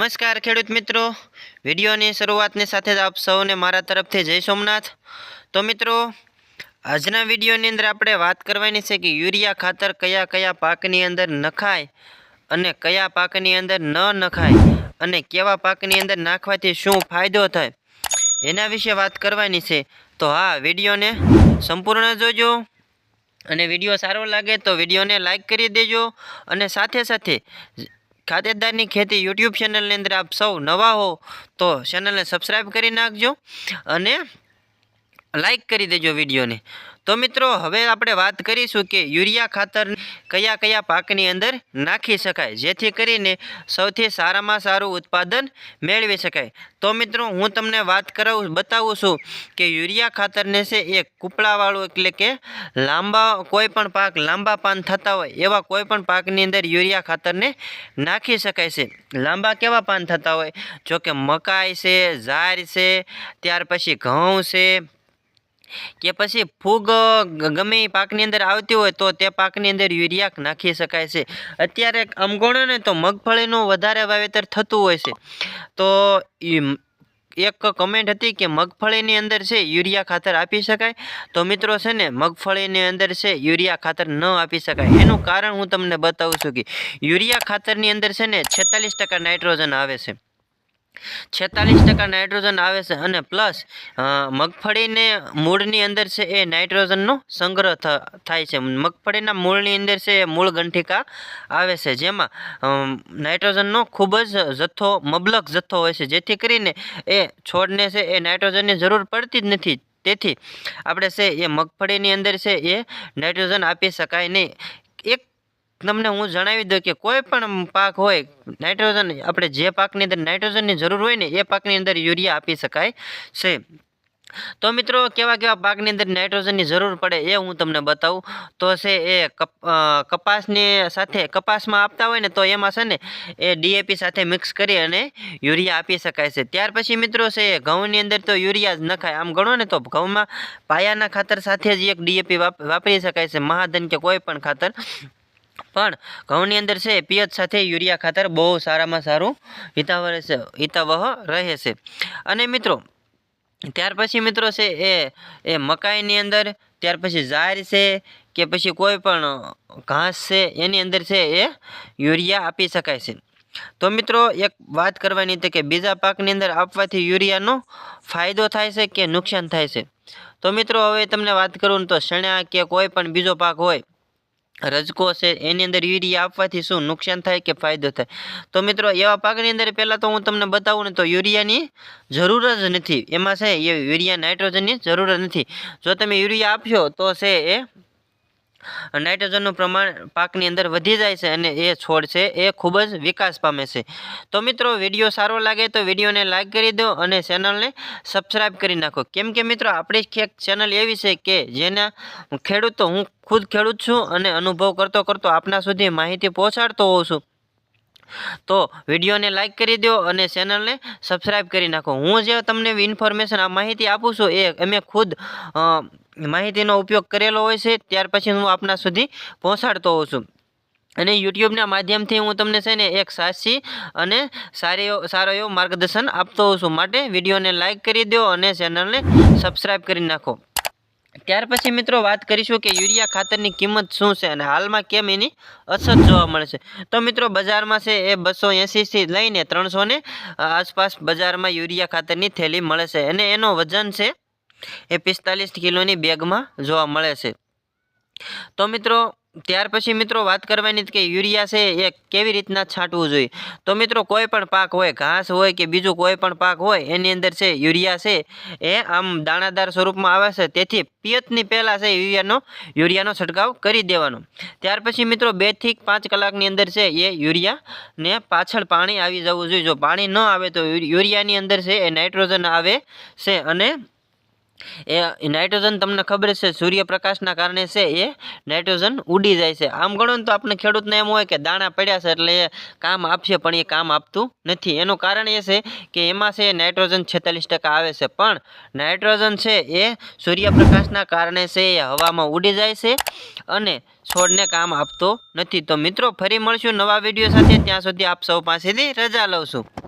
નમસ્કાર ખેડૂત મિત્રો, વિડીયોની શરૂઆતની સાથે જ આપ સૌને મારા તરફથી જય સોમનાથ। તો મિત્રો, આજના વિડીયોની અંદર આપણે વાત કરવાની છે કે યુરિયા ખાતર કયા કયા પાકની અંદર નખાય અને કયા પાકની અંદર ન નખાય અને કેવા પાકની અંદર નાખવાથી શું ફાયદો થાય એના વિશે વાત કરવાની છે। તો હા, વિડીયોને સંપૂર્ણ જોજો અને વિડીયો સારો લાગે તો વિડીયોને લાઈક કરી દેજો અને સાથે સાથે ખાતેદારની ખેતી યુટ્યુબ ચેનલની અંદર આપ સૌ નવા હો તો ચેનલને સબસ્ક્રાઈબ કરી નાખજો અને લાઈક કરી દેજો વિડીયોને। તો મિત્રો, હવે આપણે વાત કરીશું કે યુરિયા ખાતર કયા કયા પાકની અંદર નાખી શકાય જેથી કરીને સૌથી સારામાં સારું ઉત્પાદન મેળવી શકાય। તો મિત્રો, હું તમને બતાવું છું કે યુરિયા ખાતરને છે એ કૂપળાવાળું એટલે કે કોઈ પણ પાક લાંબા પાન થતા હોય એવા કોઈ પણ પાકની અંદર યુરિયા ખાતરને નાખી શકાય છે। લાંબા કેવા પાન થતા હોય, જો કે મકાઈ છે, જાર છે, ત્યાર પછી ઘઉં છે કે પછી ફૂગ ગમે એ પાકની અંદર આવતી હોય તો તે પાકની અંદર યુરિયા નાખી શકાય છે। અત્યારે આમ ગણો ને તો મગફળીનું વધારે વાવેતર થતું હોય છે, તો એક કમેન્ટ હતી કે મગફળીની અંદર છે યુરિયા ખાતર આપી શકાય। તો મિત્રો છે ને, મગફળીની અંદર છે યુરિયા ખાતર ન આપી શકાય। એનું કારણ હું તમને બતાવું છું કે યુરિયા ખાતરની અંદર છે ને 46% નાઇટ્રોજન આવે છે, 46% નાઇટ્રોજન આવે છે અને પ્લસ મગફળીને મૂળની અંદર છે એ નાઇટ્રોજનનો સંગ્રહ થાય છે। મગફળીના મૂળની અંદર છે એ મૂળ ગંઠિકા આવે છે, જેમાં નાઇટ્રોજનનો ખૂબ જ મબલક જથ્થો હોય છે, જેથી કરીને એ છોડને છે એ નાઇટ્રોજનની જરૂર પડતી જ નથી। તેથી આપણે છે એ મગફળીની અંદર છે એ નાઇટ્રોજન આપી શકાય નહીં। એક તમને હું જણાવી દઉં કે કોઈ પણ પાક હોય, નાઇટ્રોજન આપણે જે પાકની અંદર નાઇટ્રોજનની જરૂર હોય ને એ પાકની અંદર યુરિયા આપી શકાય છે। તો મિત્રો, કેવા કેવા પાકની અંદર નાઇટ્રોજનની જરૂર પડે એ હું તમને બતાવું તો છે એ કપાસની સાથે કપાસમાં આપતા હોય ને તો એમાં છે ને એ DAP સાથે મિક્સ કરી અને યુરિયા આપી શકાય છે। ત્યાર પછી મિત્રો છે ઘઉંની અંદર તો યુરિયા જ નખાય। આમ ગણો ને તો ઘઉંમાં પાયાના ખાતર સાથે જ એક DAP વાપરી શકાય છે, મહાધન કે કોઈ પણ ખાતર, પણ ઘઉંની અંદર છે પિયત સાથે યુરિયા ખાતર બહુ સારામાં સારું હિતાવહ રહે છે। અને મિત્રો, ત્યાર પછી મિત્રો છે એ મકાઈની અંદર, ત્યાર પછી જાર છે કે પછી કોઈ પણ ઘાસ છે એની અંદર છે એ યુરિયા આપી શકાય છે। તો મિત્રો, એક વાત કરવાની હતી કે બીજા પાકની અંદર આપવાથી યુરિયાનો ફાયદો થાય છે કે નુકસાન થાય છે। તો મિત્રો, હવે તમને વાત કરું તો ચણા કે કોઈ પણ બીજો પાક હોય, રજકો છે, એની અંદર યુરિયા આપવાથી શું નુકસાન થાય કે ફાયદો થાય? તો મિત્રો, એવા પાકની અંદર પહેલાં તો હું તમને બતાવું ને તો યુરિયાની જરૂર જ નથી, એમાં છે એ યુરિયા નાઇટ્રોજનની જરૂર જ નથી। જો તમે યુરિયા આપશો તો છે એ નાઇટ્રોજનનું પ્રમાણ પાકની અંદર વધી જાય છે અને એ છોડ છે એ ખૂબ જ વિકાસ પામે છે। તો મિત્રો, વિડીયો સારો લાગે તો વિડીયોને લાઈક કરી દો અને ચેનલને સબસ્ક્રાઈબ કરી નાખો, કેમ કે મિત્રો આપણી ચેનલ એવી છે કે જેના ખેડૂતો, હું ખુદ ખેડૂત છું અને અનુભવ કરતો આપના સુધી માહિતી પહોંચાડતો હોઉં છું। તો વિડીયોને લાઈક કરી દો અને ચેનલને સબસ્ક્રાઈબ કરી નાખો। હું જે તમને ઇન્ફોર્મેશન માહિતી આપું છું એ અમે ખુદ માહિતીનો ઉપયોગ કરેલો હોય છે, ત્યાર પછી હું આપના સુધી પહોંચાડતો હોઉં છું અને યુટ્યુબના માધ્યમથી હું તમને છે ને એક સાચી અને સારો એવો માર્ગદર્શન આપતો હોઉં છું। માટે વિડીયોને લાઈક કરી દો અને ચેનલને સબસ્ક્રાઈબ કરી નાખો। ત્યાર પછી મિત્રો વાત કરીશું કે યુરિયા ખાતરની કિંમત શું છે અને હાલમાં કેમ એની અછત જોવા મળે છે। તો મિત્રો, બજારમાં છે એ 280થી લઈને 300 આસપાસ બજારમાં યુરિયા ખાતરની થેલી મળે છે અને એનો વજન છે એ 45 કિલોની બેગમાં જોવા મળે છે। તો મિત્રો, ત્યાર પછી મિત્રો વાત કરવાની કે યુરિયા છે એ કેવી રીતના છાંટવું જોઈએ। તો મિત્રો, કોઈ પણ પાક હોય, ઘાસ હોય કે બીજું કોઈ પણ પાક હોય, એની અંદર છે યુરિયા છે એ આમ દાણાદાર સ્વરૂપમાં આવે છે, તેથી પિયતની પહેલાં છે યુરિયાનો છંટકાવ કરી દેવાનો। ત્યાર પછી મિત્રો 2 થી 5 કલાકની અંદર છે એ યુરિયાને પાછળ પાણી આવી જવું જોઈએ। જો પાણી ન આવે તો યુરિયાની અંદર છે એ નાઇટ્રોજન આવે છે અને એ નાઇટ્રોજન તમને ખબર છે સૂર્યપ્રકાશના કારણે છે એ નાઇટ્રોજન ઉડી જાય છે। આમ ગણો ને તો આપણે ખેડૂતને એમ હોય કે દાણા પડ્યા છે એટલે એ કામ આપશે, પણ એ કામ આપતું નથી। એનું કારણ એ છે કે એમાં છે નાઇટ્રોજન 46% આવે છે, પણ નાઇટ્રોજન છે એ સૂર્યપ્રકાશના કારણે છે એ હવામાં ઉડી જાય છે અને છોડને કામ આપતો નથી। તો મિત્રો, ફરી મળશું નવા વિડીયો સાથે, ત્યાં સુધી આપ સૌ પાસેથી રજા લઉં છું।